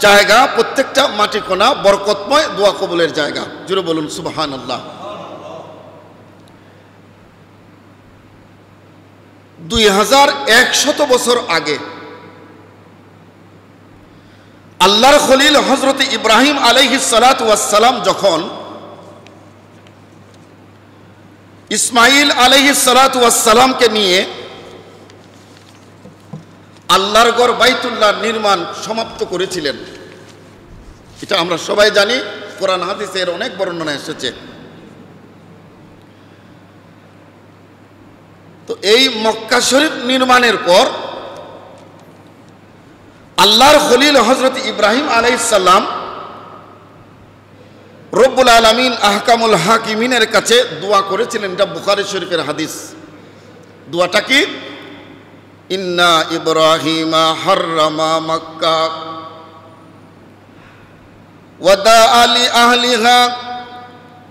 জায়গা, প্রত্যেকটা মাটি কোণা বরকতময়, দোয়া কবুলের জায়গা। জুড়ে বলুন সুবহানাল্লাহ। 2100 বছর আগে আল্লাহর খলিল হযরত ইব্রাহিম আলাইহিস সালাতু ওয়াস সালাম যখন ইসমাইল আলাইহিস সালাতু ওয়াস সালামকে নিয়ে আল্লাহর ঘর বাইতুল্লাহ নির্মাণ সমাপ্ত করেছিলেন, এটা আমরা সবাই জানি, কোরআন হাদিসের অনেক বর্ণনা এসেছে। তো এই মক্কা শরীফ নির্মাণের পর আল্লাহর খলিল হযরত ইব্রাহিম আলাইহিস সালাম রব্বুল আলামিন আহকামুল হাকিমিনের কাছে দোয়া করেছিলেন। এটা বুখারী শরীফের হাদিস। দোয়াটা কি? ইন্না ইব্রাহিমা হাররামা মক্কা ওয়াদা আলি আহলিহা